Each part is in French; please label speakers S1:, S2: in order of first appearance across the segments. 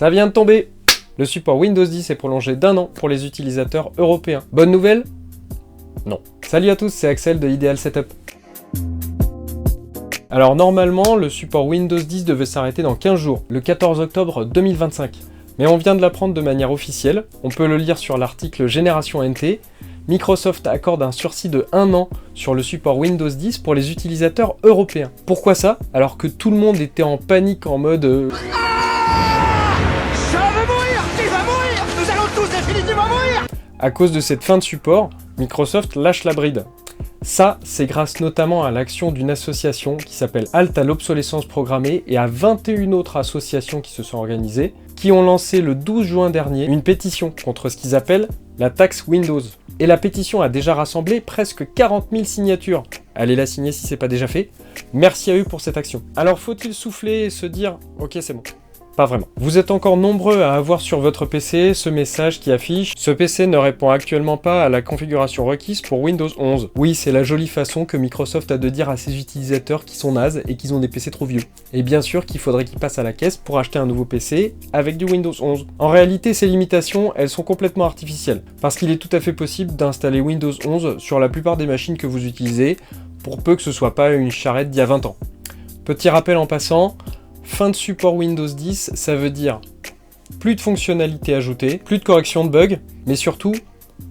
S1: Ça vient de tomber! Le support Windows 10 est prolongé d'1 an pour les utilisateurs européens. Bonne nouvelle? Non. Salut à tous, c'est Axel de Ideal Setup. Alors normalement, le support Windows 10 devait s'arrêter dans 15 jours, le 14 octobre 2025. Mais on vient de l'apprendre de manière officielle, on peut le lire sur l'article Génération NT. Microsoft accorde un sursis de 1 an sur le support Windows 10 pour les utilisateurs européens. Pourquoi ça? Alors que tout le monde était en panique en mode À cause de cette fin de support, Microsoft lâche la bride. Ça, c'est grâce notamment à l'action d'une association qui s'appelle Halte à l'obsolescence programmée et à 21 autres associations qui se sont organisées, qui ont lancé le 12 juin dernier une pétition contre ce qu'ils appellent la taxe Windows. Et la pétition a déjà rassemblé presque 40 000 signatures. Allez la signer si c'est pas déjà fait. Merci à eux pour cette action. Alors faut-il souffler et se dire « Ok, c'est bon ». Pas vraiment. Vous êtes encore nombreux à avoir sur votre PC ce message qui affiche « Ce PC ne répond actuellement pas à la configuration requise pour Windows 11 ». Oui, c'est la jolie façon que Microsoft a de dire à ses utilisateurs qui sont nazes et qu'ils ont des PC trop vieux. Et bien sûr qu'il faudrait qu'ils passent à la caisse pour acheter un nouveau PC avec du Windows 11. En réalité, ces limitations, elles sont complètement artificielles, parce qu'il est tout à fait possible d'installer Windows 11 sur la plupart des machines que vous utilisez, pour peu que ce soit pas une charrette d'il y a 20 ans. Petit rappel en passant, fin de support Windows 10, ça veut dire plus de fonctionnalités ajoutées, plus de correction de bugs, mais surtout,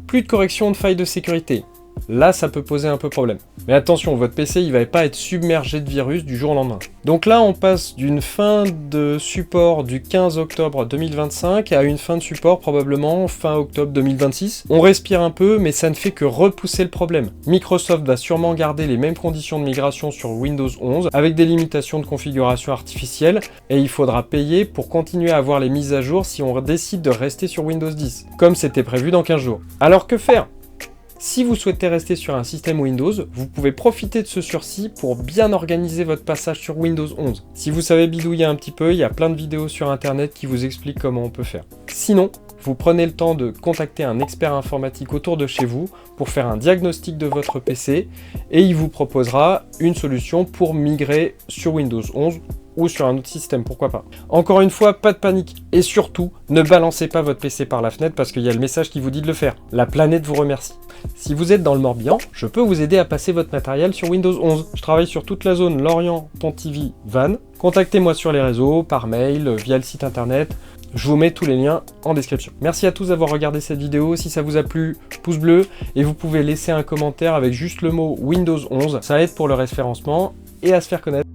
S1: plus de correction de failles de sécurité. Là, ça peut poser un peu problème. Mais attention, votre PC, il va pas être submergé de virus du jour au lendemain. Donc là, on passe d'une fin de support du 15 octobre 2025 à une fin de support probablement fin octobre 2026. On respire un peu, mais ça ne fait que repousser le problème. Microsoft va sûrement garder les mêmes conditions de migration sur Windows 11, avec des limitations de configuration artificielle, et il faudra payer pour continuer à avoir les mises à jour si on décide de rester sur Windows 10, comme c'était prévu dans 15 jours. Alors que faire ? Si vous souhaitez rester sur un système Windows, vous pouvez profiter de ce sursis pour bien organiser votre passage sur Windows 11. Si vous savez bidouiller un petit peu, il y a plein de vidéos sur internet qui vous expliquent comment on peut faire. Sinon, vous prenez le temps de contacter un expert informatique autour de chez vous pour faire un diagnostic de votre PC et il vous proposera une solution pour migrer sur Windows 11 ou sur un autre système, pourquoi pas. Encore une fois, pas de panique. Et surtout, ne balancez pas votre PC par la fenêtre parce qu'il y a le message qui vous dit de le faire. La planète vous remercie. Si vous êtes dans le Morbihan, je peux vous aider à passer votre matériel sur Windows 11. Je travaille sur toute la zone Lorient-Pontivy-Vannes. Contactez-moi sur les réseaux, par mail, via le site internet. Je vous mets tous les liens en description. Merci à tous d'avoir regardé cette vidéo. Si ça vous a plu, pouce bleu. Et vous pouvez laisser un commentaire avec juste le mot Windows 11. Ça aide pour le référencement et à se faire connaître.